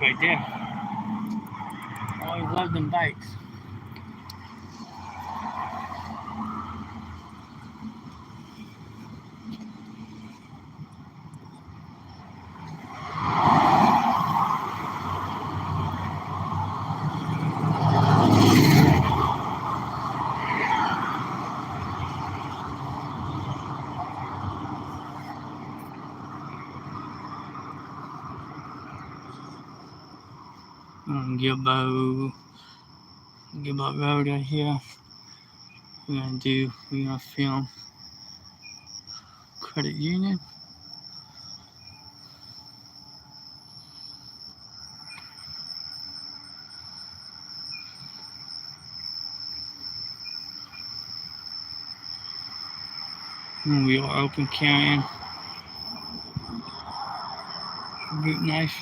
right there. Always loved them bikes. Gilboa Road right here. We're gonna film Credit Union. And we are open carrying boot knife.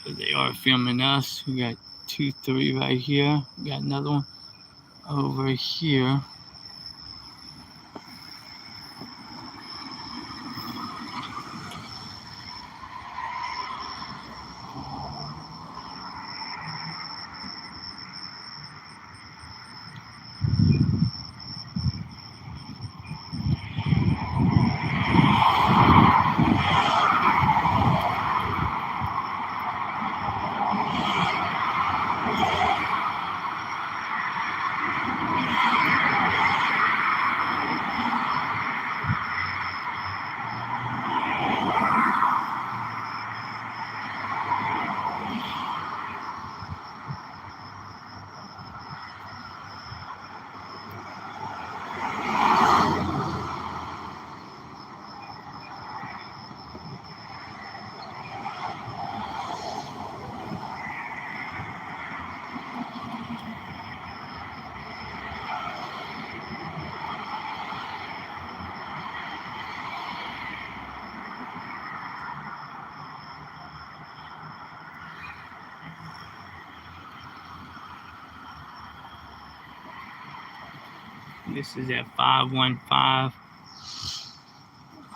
So they are filming us. We got 2-3 right here. We got another one over here. This is at 515.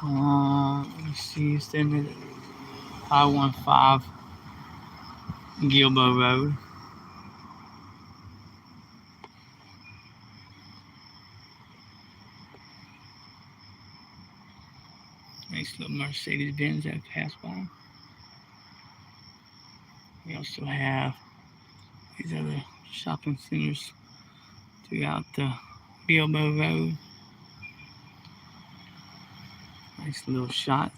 Let me see, it's in 515 Gilboa Road. Nice little Mercedes-Benz that passed by. We also have these other shopping centers throughout the Gilboa Road. Nice little shot.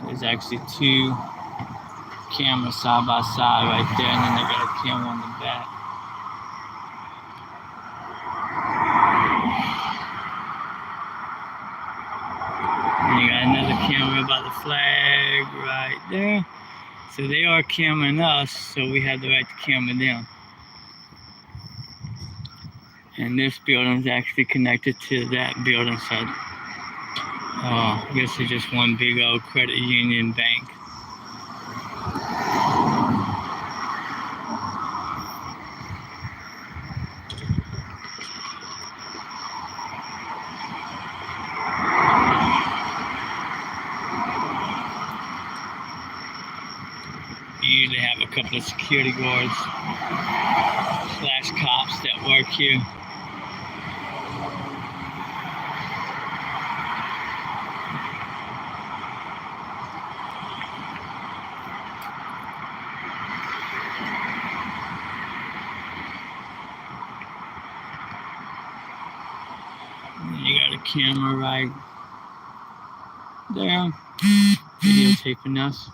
There's actually two cameras side by side right there, and then they got a camera on the back. And you got another camera by the flag right there. So they are cameraing us, so we have the right to camera them. And this building is actually connected to that building, so I guess it's just one big old credit union bank. You usually have a couple of security guards / cops that work here. You got a camera right there, videotaping us.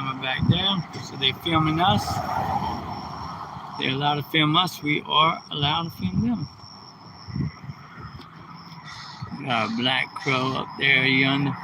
camera back there. So they're filming us. They're allowed to film us. We are allowed to film them. Got a black crow up there yonder.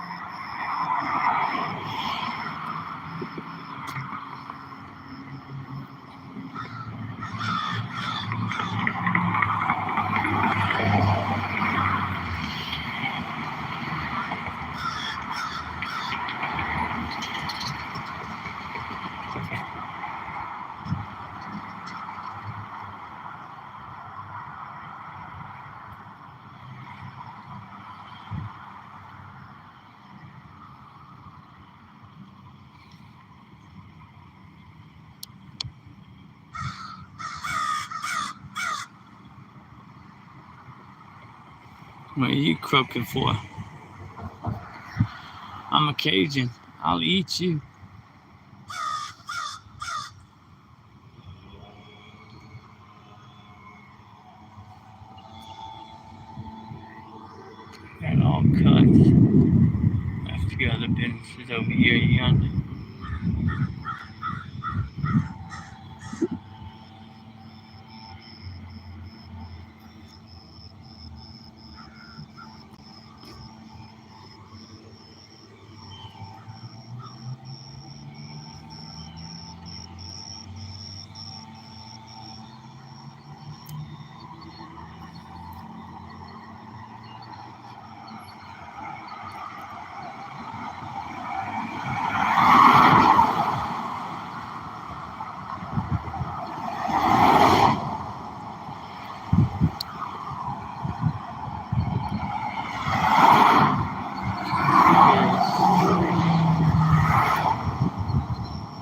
What are you croaking for? I'm a Cajun. I'll eat you. Got all cuts. Got a few other businesses over here yonder.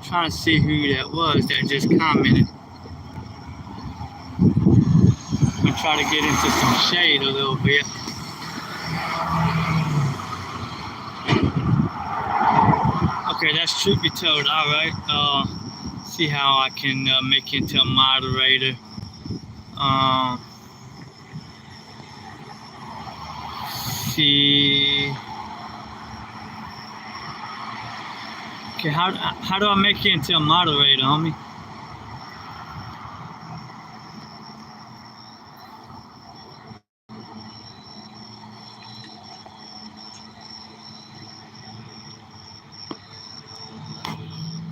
Trying to see who that was that just commented. I'm gonna try to get into some shade a little bit. Okay, that's truth be told. All right. See how I can make you into a moderator. See. Okay, how do I make you into a moderator, homie?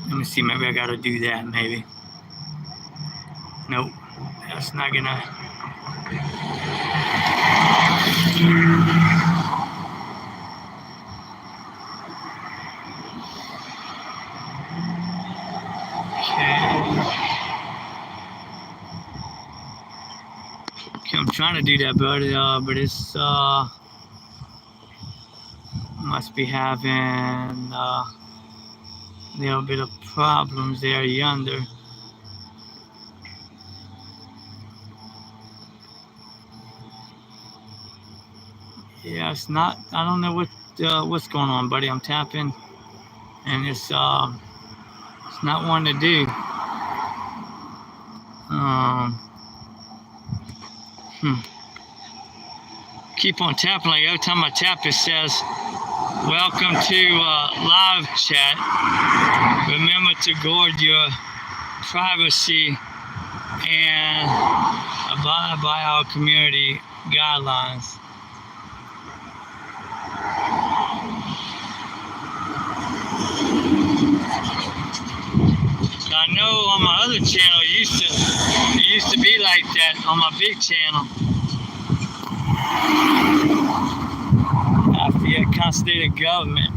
Let me see, maybe I gotta do that, maybe. Nope, that's not gonna... Okay, I'm trying to do that, but it's must be having a little bit of problems there yonder. Yeah, it's not. I don't know what's going on, buddy. I'm tapping, and it's not wanting to do. Keep on tapping. Like every time I tap, it says, "Welcome to live chat. Remember to guard your privacy and abide by our community guidelines." I know on my other channel it used to be like that on my big channel. Lafayette County State Government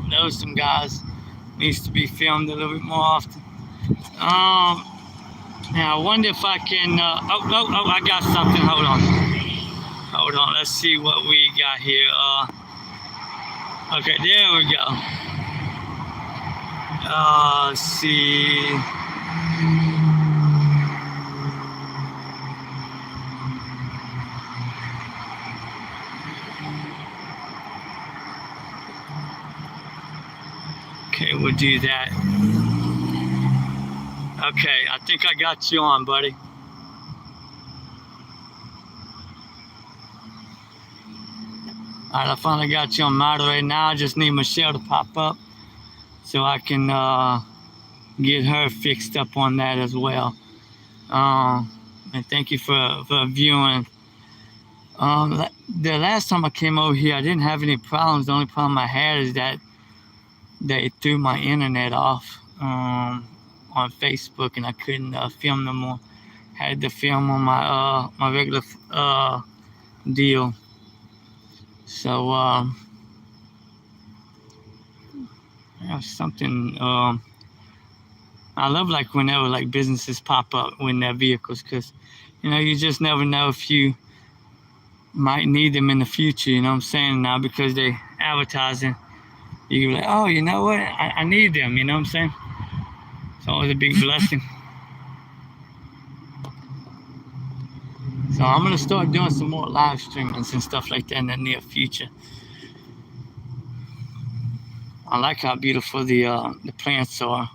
knows some guys needs to be filmed a little bit more often. Now I wonder if I can. I got something. Hold on. Let's see what we got here. Okay, there we go. Let's see. Okay, we'll do that. Okay, I think I got you on, buddy. All right, I finally got you on moderator. Now I just need Michelle to pop up so I can get her fixed up on that as well. And thank you for viewing. The last time I came over here, I didn't have any problems. The only problem I had is that they threw my internet off on Facebook, and I couldn't film no more. Had to film on my regular deal. So something. I love like whenever like businesses pop up when their vehicles, because you just never know if you might need them in the future. You know what I'm saying? Now because they advertising, you can be like, oh, you know what? I need them. You know what I'm saying? It's always a big blessing. So I'm gonna start doing some more live streamings and stuff like that in the near future. I like how beautiful the plants are.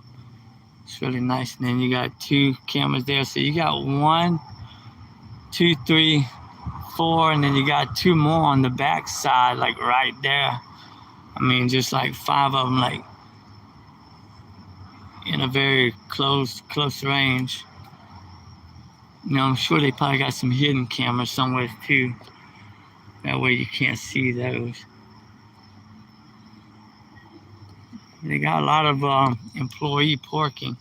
It's really nice. And then you got 2 cameras there. So you got 1, 2, 3, 4, and then you got 2 more on the back side, like right there. I mean, just like 5 of them, like in a very close range. I'm sure they probably got some hidden cameras somewhere too. That way you can't see those. They got a lot of employee parking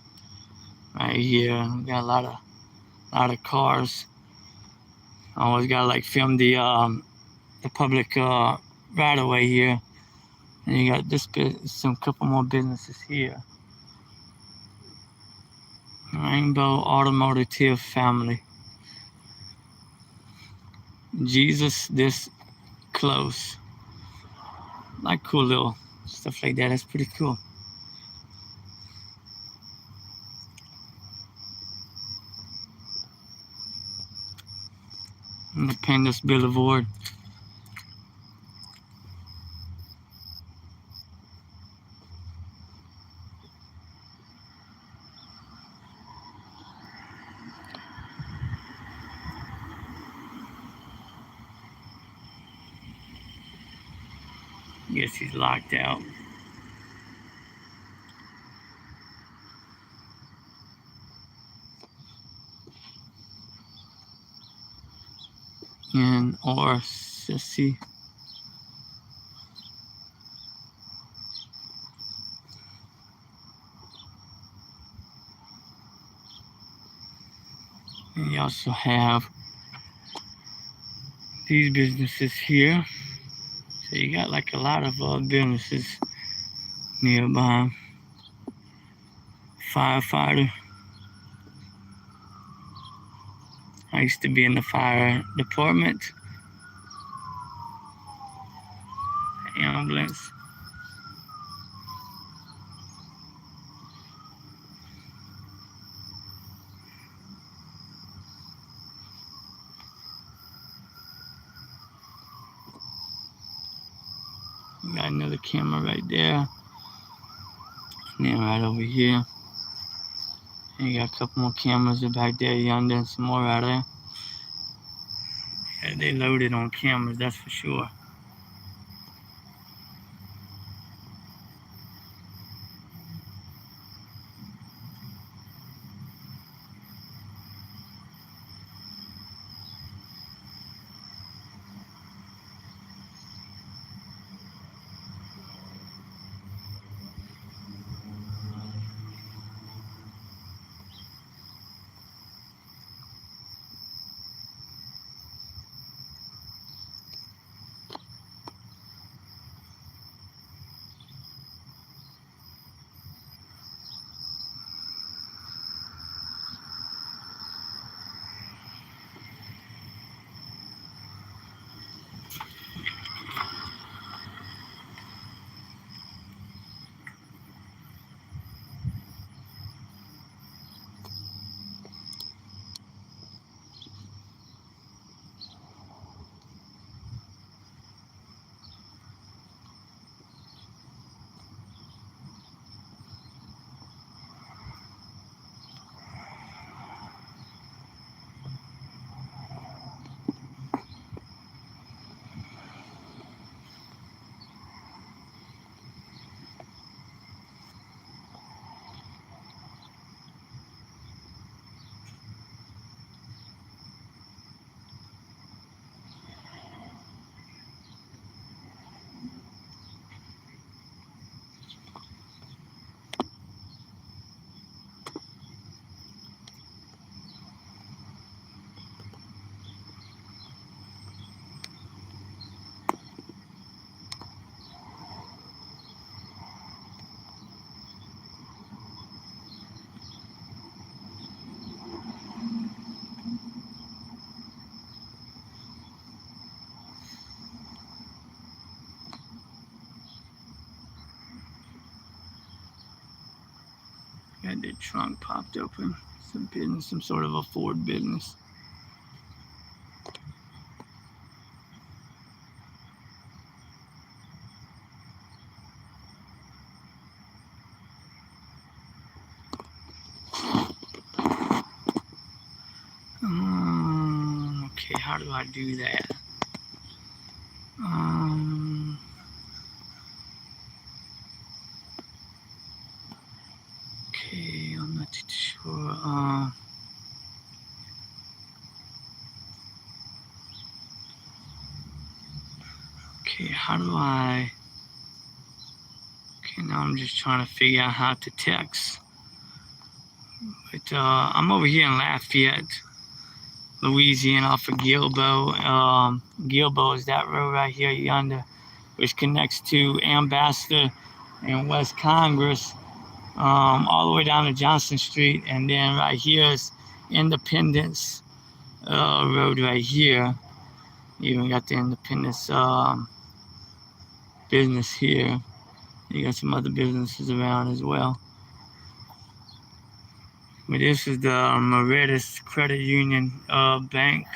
right here. Got a lot of cars. I always gotta like film the public right away here. And you got some couple more businesses here. Rainbow Automotive Family. Jesus this close. Like cool little stuff like that. That's pretty cool. Independence Boulevard. Guess he's locked out. And or Sissy. And you also have these businesses here. So you got like a lot of businesses nearby. Firefighter. I used to be in the fire department. Ambulance. Got another camera right there. And then right over here. And you got a couple more cameras back there, yonder, and some more right there. Yeah, they loaded on cameras, that's for sure. Got the trunk popped open. Some business, some sort of a Ford business. Okay, how do I do that? Okay, I'm not too sure. Okay, how do I? Okay, now I'm just trying to figure out how to text. But I'm over here in Lafayette, Louisiana, off of Gilbo. Gilbo is that road right here, yonder, which connects to Ambassador and West Congress, all the way down to Johnson Street, and then right here is Independence Road right here. You even got the Independence business here. You got some other businesses around as well. But this is the Moretus Credit Union Bank,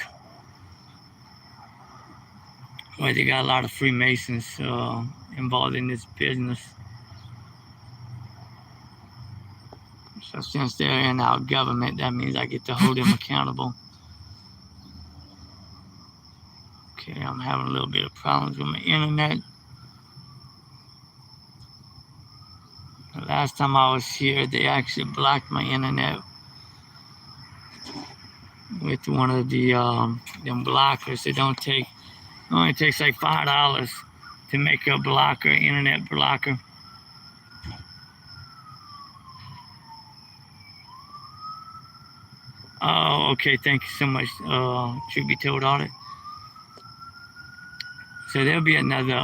where they got a lot of Freemasons involved in this business. So since they're in our government, that means I get to hold them accountable. Okay, I'm having a little bit of problems with my internet. The last time I was here, they actually blocked my internet with one of the them blockers. It only takes like $5 to make a blocker, internet blocker. Oh, okay. Thank you so much, Truth Be Told Audit. So there'll be another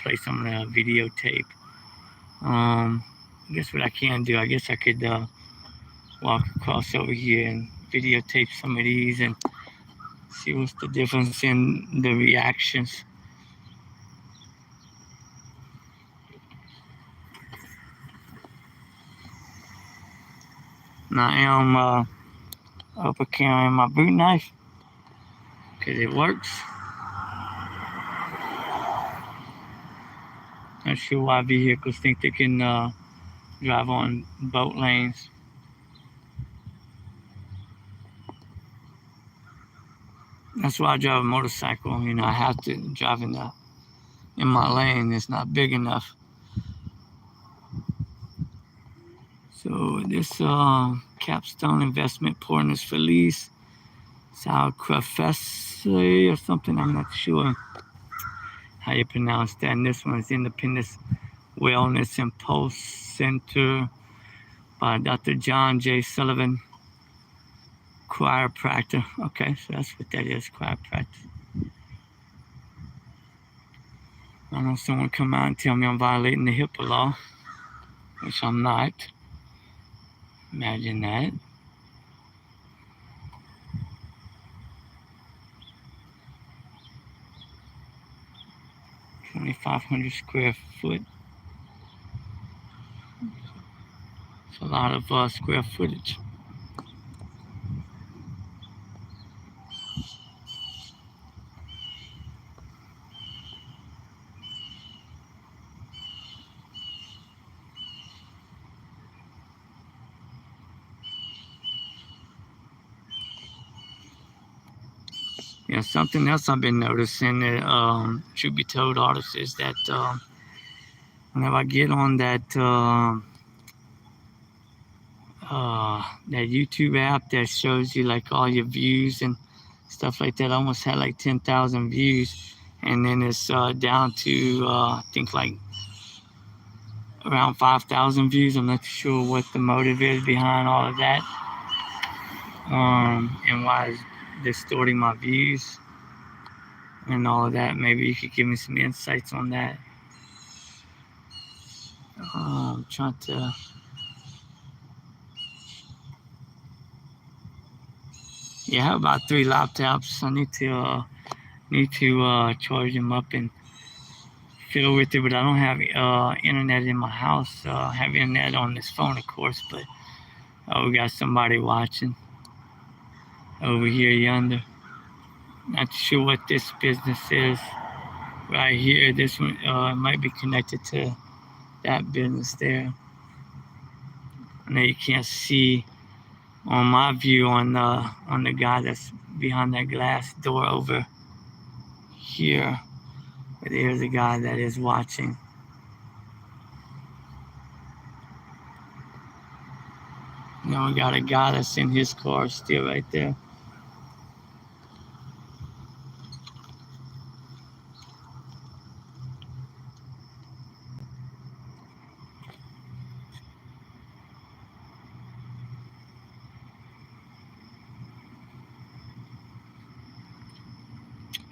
place I'm gonna videotape. I guess what I can do, I guess I could walk across over here and videotape some of these and see what's the difference in the reactions. Now I am upper carrying my boot knife because it works. Not sure why vehicles think they can drive on boat lanes. That's why I drive a motorcycle. You know, I have to drive in my lane. It's not big enough. So this Capstone Investment Partners Feliz Sal Crefesse or something. I'm not sure how you pronounce that. And this one is Independence Wellness and Pulse Center by Dr. John J. Sullivan, chiropractor. Okay, so that's what that is, chiropractor. I know someone come out and tell me I'm violating the HIPAA law, which I'm not. Imagine that. $2,500 square foot. It's a lot of square footage. Yeah, something else I've been noticing that Truth Be Told artists is that whenever I get on that YouTube app that shows you like all your views and stuff like that, I almost had like 10,000 views, and then it's down to I think like around 5,000 views. I'm not sure what the motive is behind all of that, and why it's distorting my views and all of that. Maybe you could give me some insights on that. I'm trying to. Yeah, I have about 3 laptops. I need to charge them up and fiddle with it, but I don't have internet in my house. I have internet on this phone, of course, but we got somebody watching over here yonder. Not sure what this business is right here. This one might be connected to that business there. I know you can't see on my view on the guy that's behind that glass door over here. But there's a guy that is watching. Now we got a guy that's in his car still right there.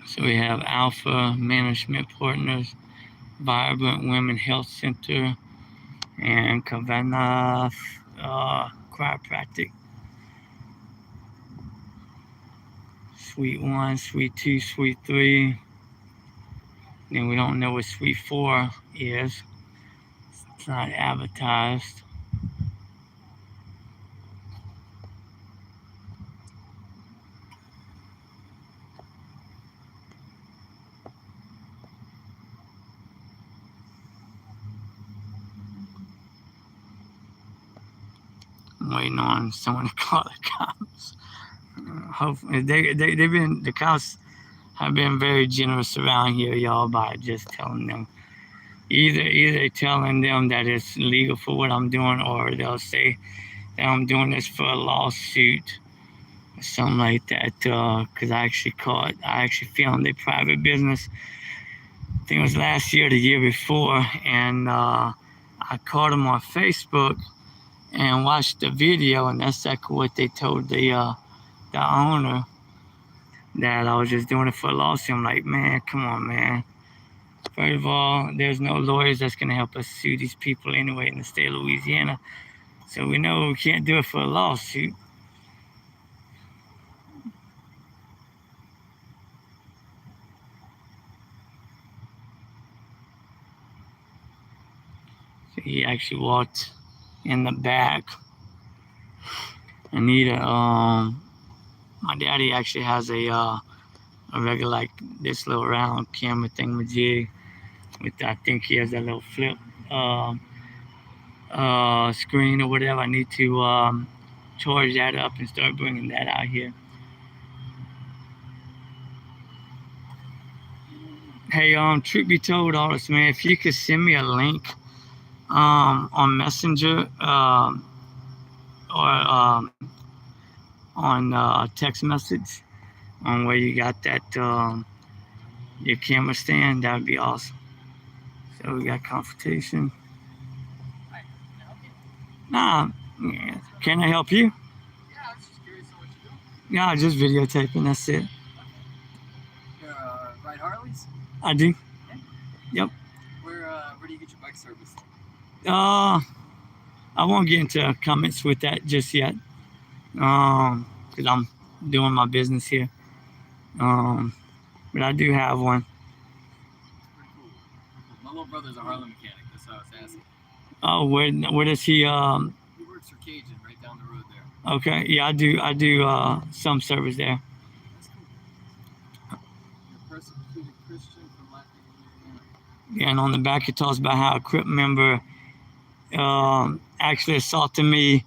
So we have Alpha Management Partners, Vibrant Women Health Center, and Kavanaugh Chiropractic. Suite 1, Suite 2, Suite 3. Then we don't know what Suite 4 is. It's not advertised. I'm waiting on someone to call the cops. Hopefully, the cops have been very generous around here, y'all, by just telling them, either telling them that it's legal for what I'm doing, or they'll say that I'm doing this for a lawsuit or something like that. Because I actually filmed a private business. I think it was last year, or the year before, and I caught them on Facebook and watched the video, and that's exactly what they told the owner, that I was just doing it for a lawsuit. I'm like, man, come on, man. First of all, there's no lawyers that's going to help us sue these people anyway in the state of Louisiana. So we know we can't do it for a lawsuit. So he actually walked in the back. Anita, my daddy actually has a regular, like this little round camera thingamajig with, I think he has that little flip screen or whatever. I need to charge that up and start bringing that out here. Hey, truth be told, Aldous, man, if you could send me a link on Messenger or on text message on where you got that your camera stand, that would be awesome. So we got confrontation. Nah, yeah. Can I help you? Yeah, I was just curious on what you're doing. Yeah, just videotaping, that's it. You ride Harleys? I do. Yeah. Yep. Where do you get your bike serviced? I won't get into comments with that just yet. Because I'm doing my business here. But I do have one. Pretty cool. My little brother's a Harley mechanic, that's how I was asking. Oh, where does he He works for Cajun right down the road there. Okay, yeah, I do some service there. That's cool. You're a persecuted Christian from Latin America. Yeah, and on the back it talks about how a Crip member actually assaulted me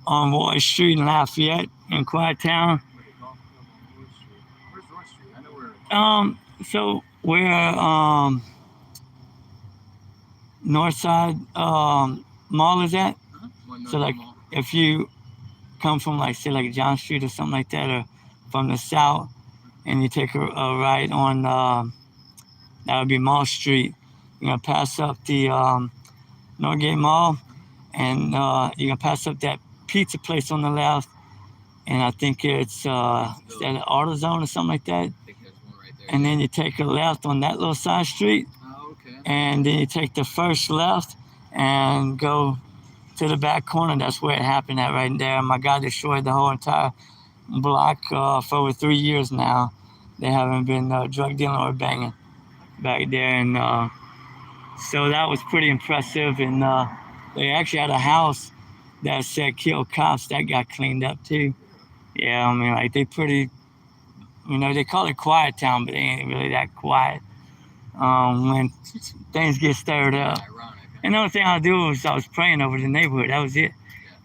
on Ward Street in Lafayette in Quiet Town. Where's North Street? I know where. So where Northside Mall is at. So like if you come from like say like John Street or something like that, or from the south, and you take a right on that would be Mall Street, you're gonna pass up the Norgate Mall, and you're gonna pass up that pizza place on the left, and I think it's is that an AutoZone or something like that. I think there's one right there. And then you take a left on that little side street, okay. and then you take the first left and go to the back corner. That's where it happened at right there. My guy destroyed the whole entire block for over 3 years now. They haven't been drug dealing or banging back there, and So that was pretty impressive. And they actually had a house that said kill cops that got cleaned up too. Yeah, I mean, like they pretty, they call it quiet town, but they ain't really that quiet. When things get stirred up. Ironic. And the only thing I do was I was praying over the neighborhood. That was it.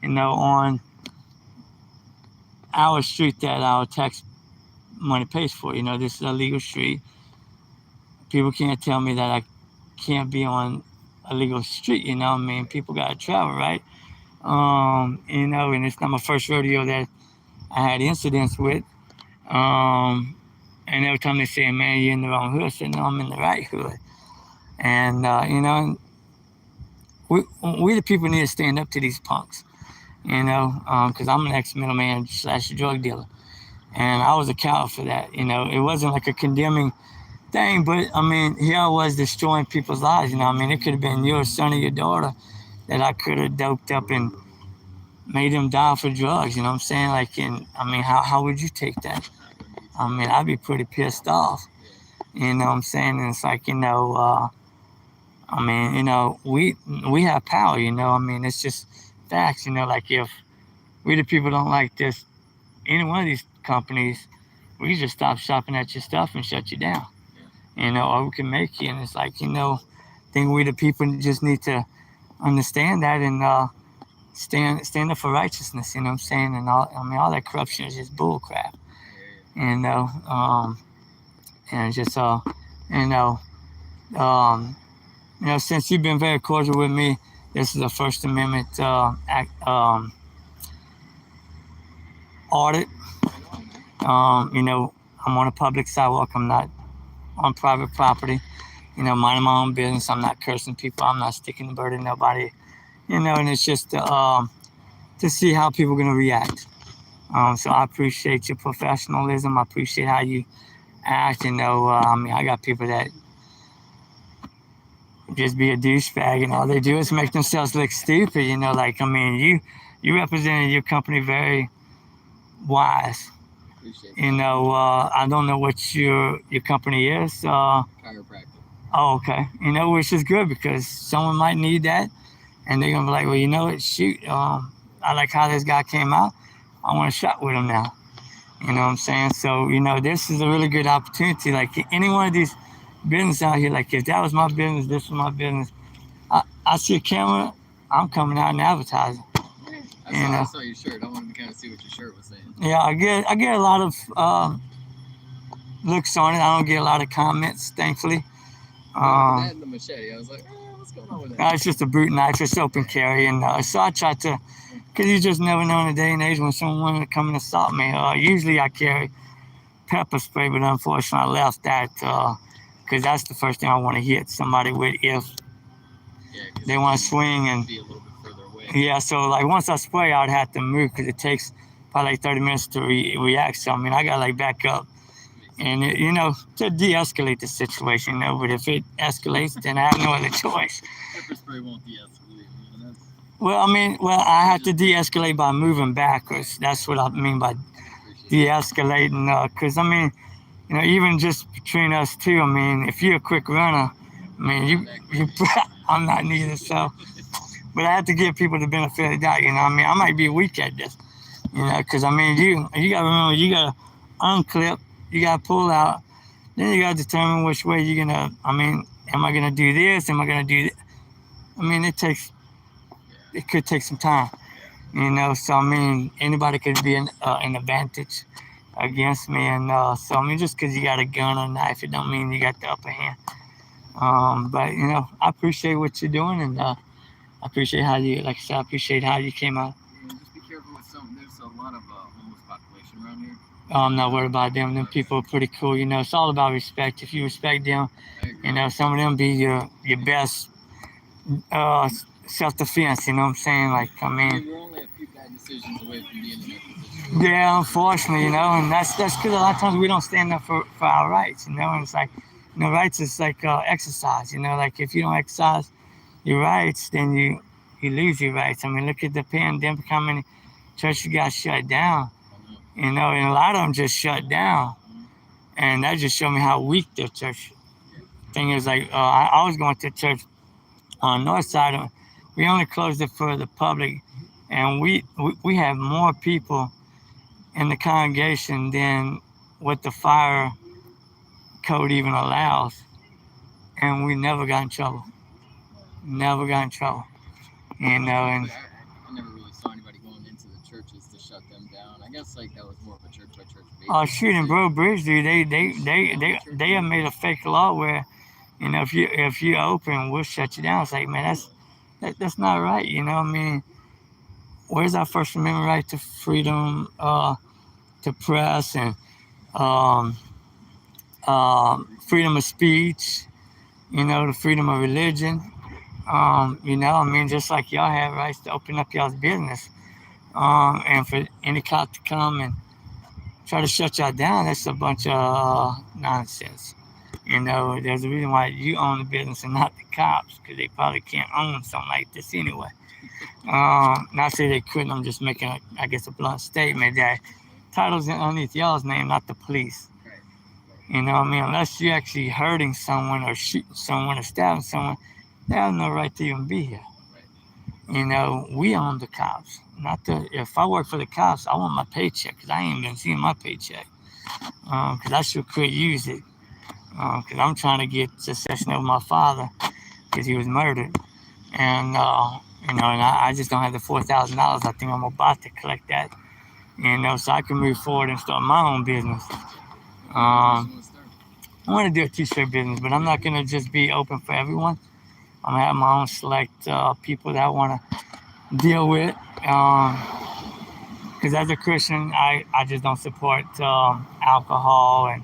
On our street that our tax money pays for. This is a legal street. People can't tell me that I can't be on a legal street. People gotta travel, right? And it's not my first rodeo that I had incidents with. And every time they say, "Man, you're in the wrong hood," I said, "No, I'm in the right hood." And we the people need to stand up to these punks. Because I'm an ex-middleman / drug dealer, and I was a coward for that. It wasn't like a condemning thing, but here I was destroying people's lives. It could have been your son or your daughter that I could have doped up and made them die for drugs. You know what I'm saying? Like, how would you take that? I'd be pretty pissed off. You know what I'm saying? And it's like, we have power. It's just facts. Like if we the people don't like this, any one of these companies, we just stop shopping at your stuff and shut you down. Or we can make you. And it's like, I think we the people just need to understand that and stand up for righteousness. You know what I'm saying? And all that corruption is just bull crap. And just since you've been very cordial with me, this is a First Amendment audit. I'm on a public sidewalk. I'm not on private property. Minding my own business. I'm not cursing people. I'm not sticking the bird in nobody. And it's just to see how people are going to react. So I appreciate your professionalism. I appreciate how you act. I got people that just be a douchebag, and all they do is make themselves look stupid. You represented your company very wise. Appreciate that. I don't know what your company is. Chiropractic. Oh, okay. Which is good because someone might need that, and they're gonna be like, well, shoot, I like how this guy came out. I want to shop with him now. You know what I'm saying? So, this is a really good opportunity. Like any one of these business out here, like if that was my business, this was my business, I see a camera, I'm coming out and advertising. I saw your shirt. I wanted to kind of see what your shirt was saying. Yeah, I get a lot of looks on it. I don't get a lot of comments, thankfully. That and the machete, I was like, what's going on with that? It's just a boot knife. It's open carry, and so I try to, because you just never know in a day and age when someone wanted to come and assault me. Usually I carry pepper spray, but unfortunately I left that because that's the first thing I want to hit somebody with if they want to swing and. Be a little bit further away. Yeah, so like once I spray, I'd have to move because it takes probably like 30 minutes to react. So I got like back up. And, to de-escalate the situation, but if it escalates, then I have no other choice. Pepper spray won't de-escalate. Well, I have to de-escalate by moving backwards. That's what I mean by de-escalating. Because, even just between us two, if you're a quick runner, you I'm not neither. So, but I have to give people the benefit of the doubt. I might be weak at this, because, you got to remember, you got to unclip. You got to pull out. Then you got to determine which way you're going to, am I going to do this? Am I going to do that? It could take some time, So, anybody could be an advantage against me. And so, just because you got a gun or a knife, it don't mean you got the upper hand. But, I appreciate what you're doing. And I appreciate how you, like I said, I appreciate how you came out. Just be careful with something. There's a lot of homeless population around here. I'm not worried about them. Them people are pretty cool. It's all about respect. If you respect them, some of them be your best self-defense. You know what I'm saying? Like, We're only a few bad decisions away from being in that position. Yeah, unfortunately, and that's because a lot of times we don't stand up for our rights. And it's like, rights is like exercise. Like if you don't exercise your rights, then you lose your rights. Look at the pandemic, how many churches got shut down. And a lot of them just shut down. And that just showed me how weak their church thing is. Like, I was going to church On the north side, we only closed it for the public, and we have more people in the congregation than what the fire code even allows, and we never got in trouble. Never got in trouble. You know, and I never really saw anybody going into the churches to shut them down. I guess like that was more of a church by church basis. oh shoot, in Bro Bridge, dude, they have made a fake law where, you know, if you open, we'll shut you down. It's like, man, that's not right. You know, I mean, where's our First Amendment right to freedom to press and um, freedom of speech? You know, the freedom of religion. You know, I mean, just like y'all have rights to open up y'all's business. And for any cop to come and try to shut y'all down, that's a bunch of nonsense. You know, there's a reason why you own the business and not the cops, because they probably can't own something like this anyway. Not say they couldn't, I'm just making, I guess, a blunt statement that title's underneath y'all's name, not the police. You know what I mean? Unless you're actually hurting someone or shooting someone or stabbing someone, they have no right to even be here. You know, we own the cops. Not the. If I work for the cops, I want my paycheck, because I ain't been seeing my paycheck. Because I sure could use it. Because I'm trying to get succession over my father, because he was murdered. And, you know, and I just don't have the $4,000. I think I'm about to collect that. You know, so I can move forward and start my own business. I want to do a t-shirt business, but I'm not going to just be open for everyone. I'm going to have my own select people that I want to deal with. Because as a Christian, I just don't support alcohol and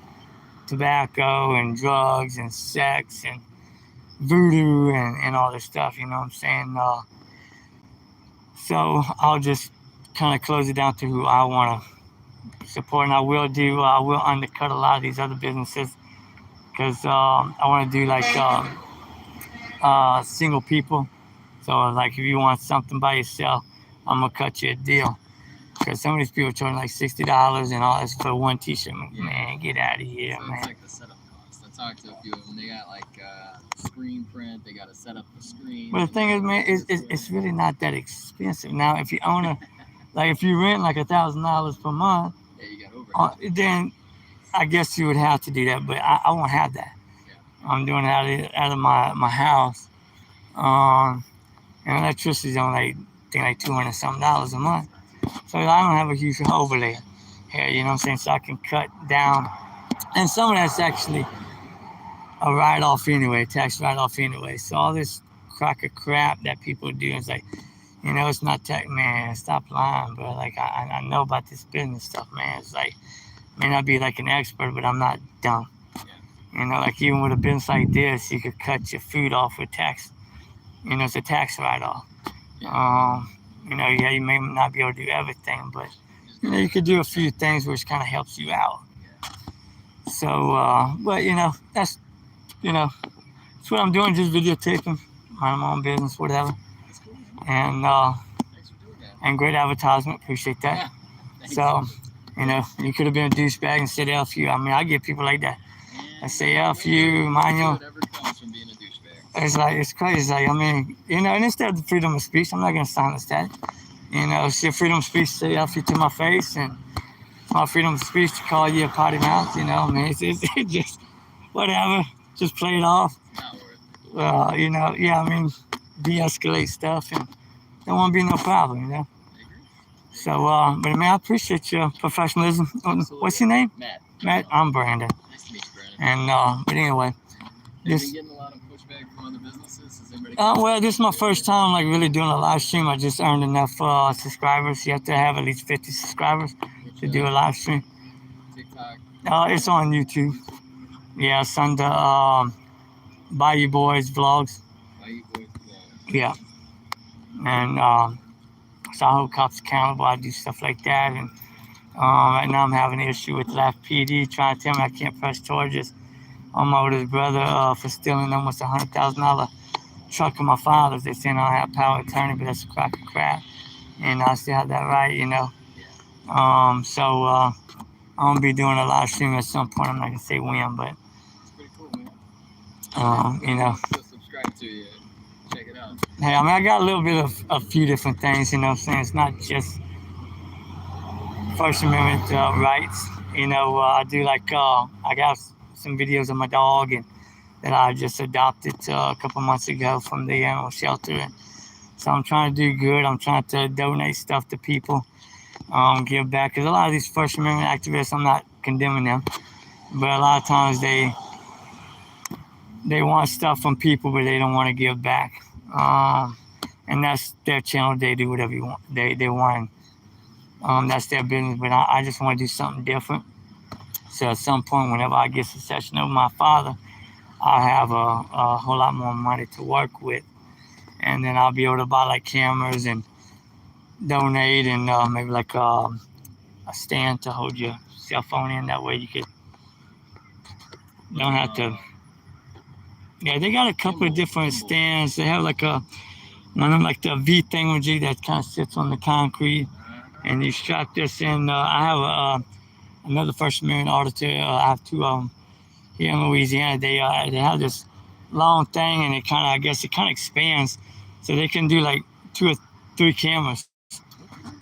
tobacco and drugs and sex and voodoo and all this stuff, you know what I'm saying? So I'll just kind of close it down to who I want to support, and I will undercut a lot of these other businesses, because I want to do like single people. So like if you want something by yourself, I'm gonna cut you a deal, because some of these people charge like $60 and all this for one t-shirt. Man, get out of here, So man. it's like the setup cost. I talked to a few of them. They got like screen print. They got to set up the screen. But the thing is, man, it's really not that expensive. Now, if you own a, like if you rent like $1,000 per month, Yeah, you got overhead. then I guess you would have to do that. But I won't have that. I'm doing it out of my house. And electricity's on like $200 something a month. So I don't have a huge overlay here, you know what I'm saying? So I can cut down. And some of that's actually a write-off anyway, tax write-off anyway. So all this crock of crap that people do, it's like, you know, it's not tech, man, stop lying, bro. Like, I know about this business stuff, man. It's like, may not be like an expert, but I'm not dumb. You know, like even with a business like this, you could cut your food off with tax. You know, it's a tax write-off. You know, yeah, you may not be able to do everything, but you know, you could do a few things which kind of helps you out. So, but you know, that's what I'm doing, just videotaping, mind my own business, whatever. That's cool. And Thanks for doing that. and great advertisement, appreciate that. Yeah. Thanks. So, you know, you could have been a douchebag and said F you. I mean, I get people like that. I say F you, mind your. Whatever comes from being a douchebag. It's like, it's crazy. It's like, I mean, you know, and instead of the freedom of speech, I'm not going to silence that. You know, it's your freedom of speech to say F you to my face, and my freedom of speech to call you a potty mouth, you know. I mean, it's just whatever. Just play it off. Not worth it. You know, yeah, I mean, de-escalate stuff, and there won't be no problem, you know. I agree. So, but man, I appreciate your professionalism. What's your name? Matt. Matt, I'm Brandon. Nice to meet you, Brandon. And, but anyway, Have you this, been getting a lot of pushback from other businesses? Has anybody well, this is my first time, like, really doing a live stream. I just earned enough subscribers. You have to have at least 50 subscribers to do a live stream. TikTok? It's on YouTube. Yeah, it's under Bayou Boys Vlogs. Bayou Boys Vlog. Yeah. And so I hold cops accountable. I do stuff like that. And right now I'm having an issue with Laugh PD trying to tell me I can't press charges on my oldest brother for stealing almost $100,000 truck of my father's. They saying I don't have power of attorney, but that's a crock of crap. And I still have that right, you know. So I'm going to be doing a live stream at some point. I'm not going to say when, but, It's pretty cool, man. you know. So subscribe to you. Check it Hey, I mean, I got a little bit of a few different things, you know what I'm saying? It's not just First Amendment rights. I do like, I got some videos of my dog and that I just adopted a couple months ago from the animal shelter. And so I'm trying to do good. I'm trying to donate stuff to people, give back. Because a lot of these First Amendment activists, I'm not condemning them, but a lot of times they want stuff from people, but they don't want to give back. And that's their channel. They do whatever you want. They want. That's their business. But I just want to do something different. So at some point, whenever I get succession over my father, I'll have a whole lot more money to work with, and then I'll be able to buy like cameras and donate and maybe like a stand to hold your cell phone in. That way you don't have to. Yeah, they got a couple of different stands. They have like one of them like the V thingamajig that kind of sits on the concrete, and you strap this in. I have another First Amendment auditor. I have two of them here in Louisiana. They have this long thing, and I guess it kind of expands, so they can do like 2 or 3 cameras.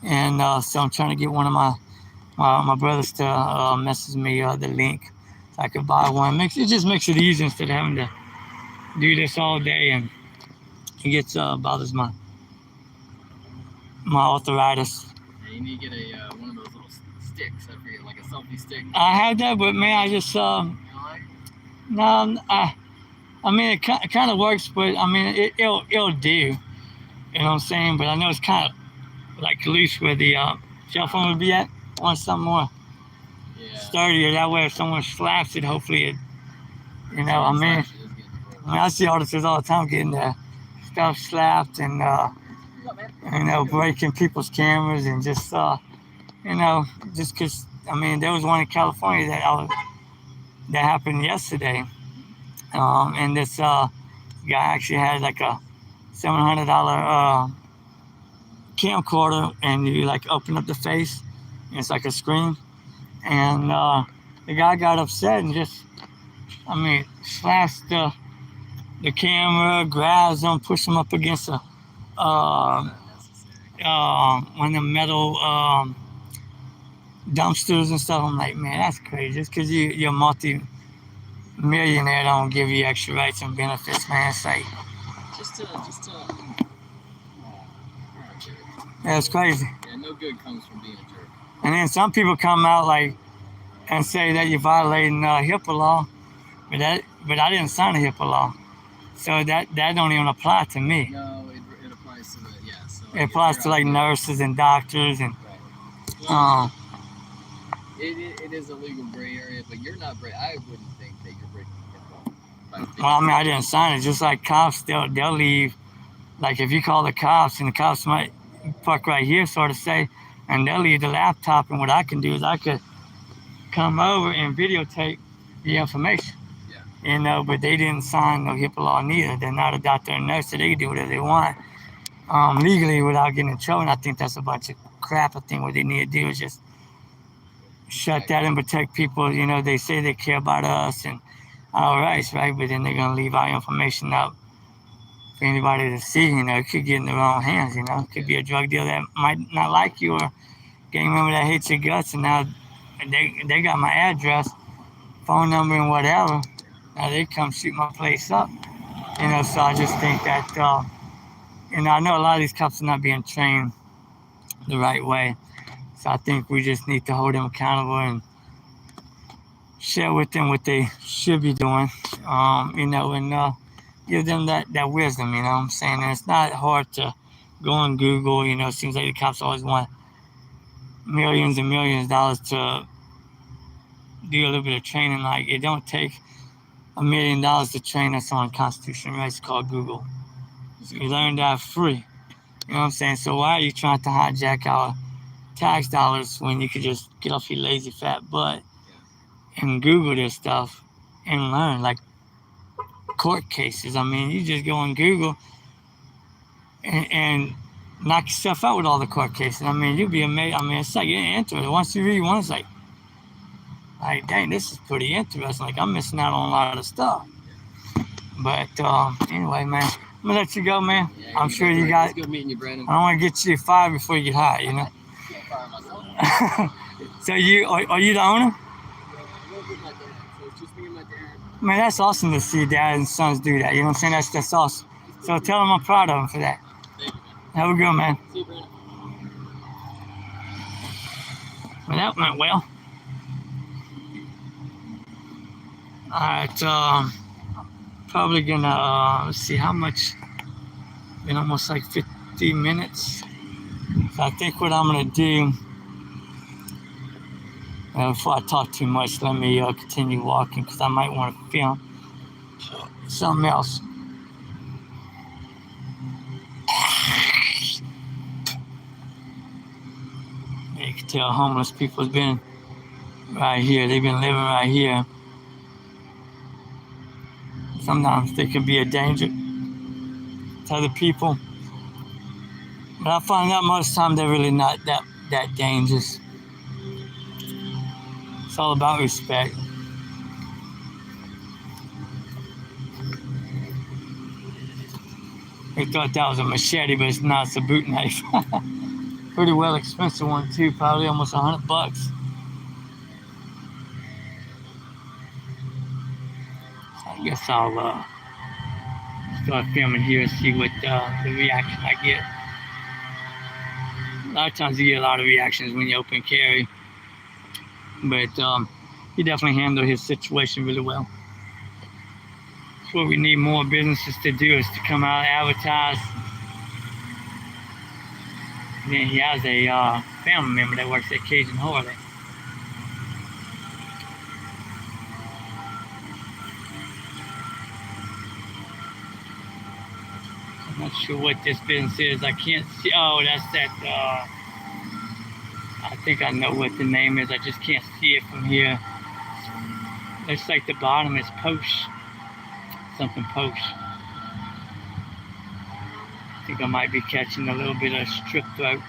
And so I'm trying to get one of my brothers to message me the link so I could buy one. It just makes it easier instead of having to do this all day, and it bothers my arthritis. Yeah, you need to get one of those little sticks. I forget, like a selfie stick. I had that, but man, I just You know, like, no. I mean, it kind of works, but I mean, it'll do. You know what I'm saying? But I know it's kind of like loose where the cell phone would be at. I want something more yeah. sturdier. That way, if someone slaps it, hopefully it. I mean, I see auditors all the time getting their stuff slapped and breaking people's cameras and just just because I mean there was one in California that happened yesterday, and this guy actually had like a $700 camcorder, and you like open up the face, and it's like a screen, and the guy got upset and just slashed the camera, grabs them, push them up against one of the metal dumpsters and stuff. I'm like, man, that's crazy. Just because you're a multi-millionaire don't give you extra rights and benefits, man. It's like, yeah, it's crazy. Yeah, no good comes from being a jerk. And then some people come out and say that you're violating HIPAA law, but I didn't sign a HIPAA law. So that don't even apply to me. No, it applies to So it applies to like nurses and doctors and. Right. Well, it is a legal gray area, but you're not breaking. I wouldn't think that you're breaking HIPAA. Well, I mean, I didn't sign it. Just like cops, they'll leave. Like if you call the cops, and the cops might park right here, sort of say, and they'll leave the laptop. And what I can do is I could come over and videotape the information. But they didn't sign no HIPAA law neither. They're not a doctor and nurse, so they can do whatever they want legally without getting in trouble. And I think that's a bunch of crap. I think what they need to do is just shut that and protect people. They say they care about us and our rights, right? But then they're going to leave our information out for anybody to see. It could get in the wrong hands. It could be a drug dealer that might not like you or a gang member that hates your guts. And now they got my address, phone number, and whatever. Now they come shoot my place up, so I just think that, I know a lot of these cops are not being trained the right way. So I think we just need to hold them accountable and share with them what they should be doing, and give them that wisdom, what I'm saying? And it's not hard to go on Google, it seems like the cops always want millions and millions of dollars to do a little bit of training. Like, it don't take $1 million to train us on constitutional rights called Google. You learn that free. You know what I'm saying? So why are you trying to hijack our tax dollars when you could just get off your lazy fat butt and Google this stuff and learn? Like court cases. You just go on Google and knock yourself out with all the court cases. You'll be amazed. It's like getting into it. Once you read one, it's like, dang, this is pretty interesting. Like, I'm missing out on a lot of stuff. But anyway, man, I'm I'm gonna let you go, man. Yeah, I'm sure you got. It's good meeting you, Brandon. I don't want to get you fired before you get hired, you know. Can't fire myself. So are you the owner? I live with my dad, so it's just me and my dad. Man, that's awesome to see dad and sons do that. You know what I'm saying? That's awesome. So tell him I'm proud of him for that. Thank you, man. Have a good one, man. See you, Brandon. Well, that went well. All right, probably gonna let's see how much. Been almost like 50 minutes. So I think what I'm gonna do. Before I talk too much, let me continue walking because I might want to film something else. You can tell homeless people have been right here. They've been living right here. Sometimes they can be a danger to other people. But I find out most of the time they're really not that dangerous. It's all about respect. They thought that was a machete, but it's not. It's a boot knife. Pretty well expensive one too, probably almost $100. I guess I'll start filming here and see what the reaction I get. A lot of times you get a lot of reactions when you open carry, but he definitely handled his situation really well. That's what we need more businesses to do, is to come out and advertise. And then he has a family member that works at Cajun Holiday. I'm not sure what this business is. I can't see. Oh, that's that. I think I know what the name is. I just can't see it from here. Looks like the bottom is Posh. Something Posh. I think I might be catching a little bit of strip throat.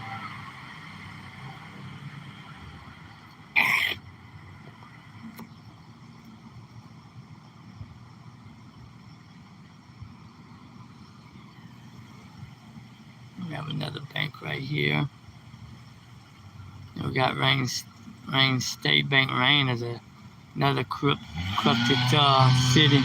We have another bank right here. We got Rain State Bank. Rain is another corrupted city.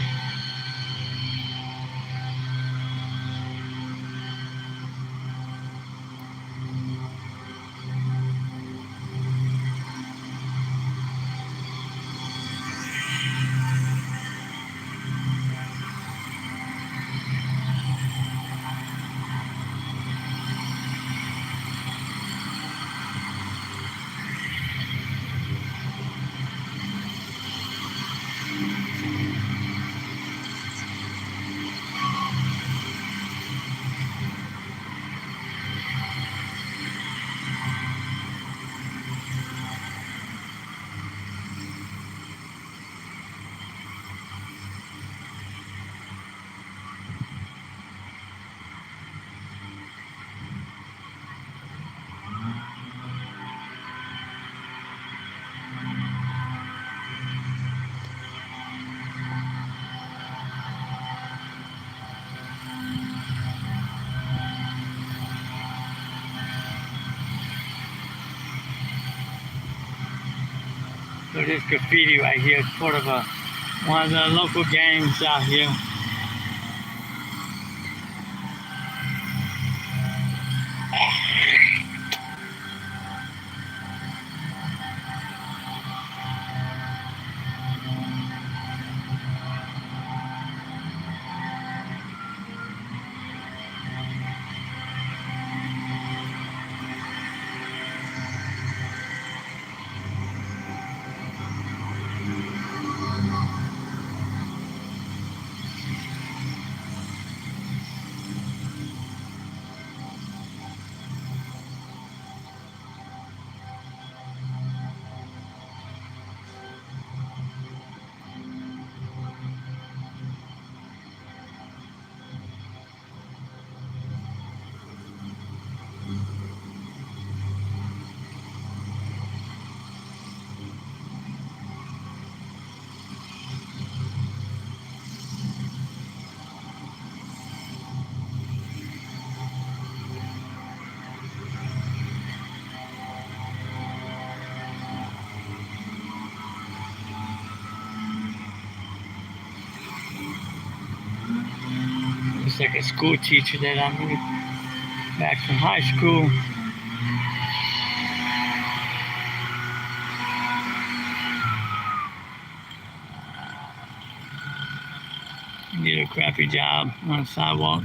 So this graffiti right here is part of one of the local gangs out here. like a school teacher that I knew back from high school. He did a crappy job on the sidewalk.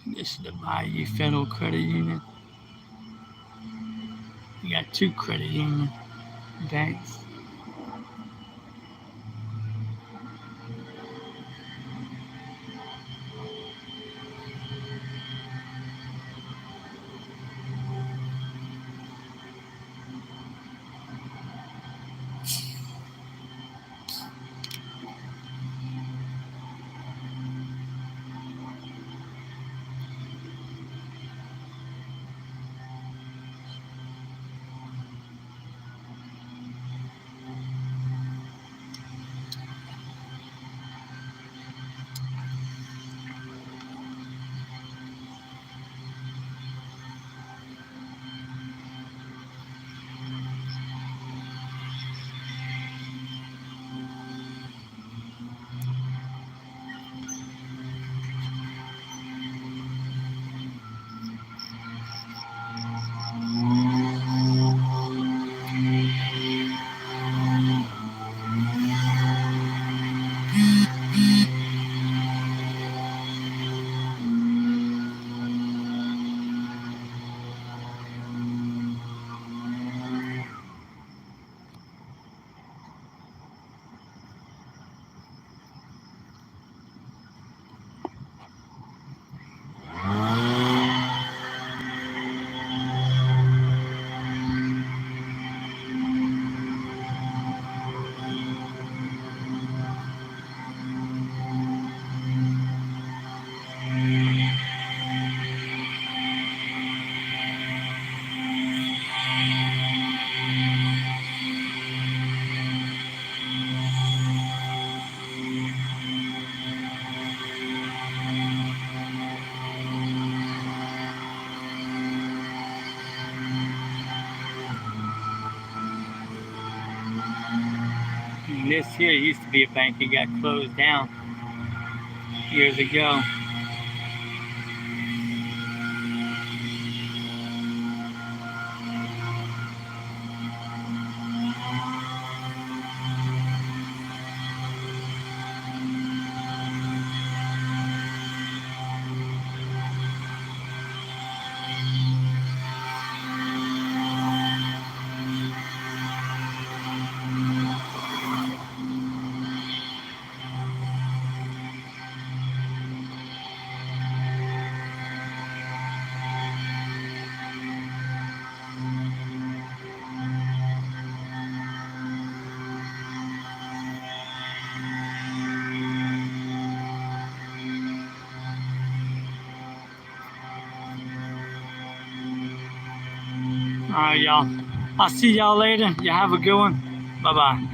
This is the Bayou Federal Credit Union. You got two credit union banks. And this here used to be a bank. It got closed down years ago. All right, y'all. I'll see y'all later. You have a good one. Bye-bye.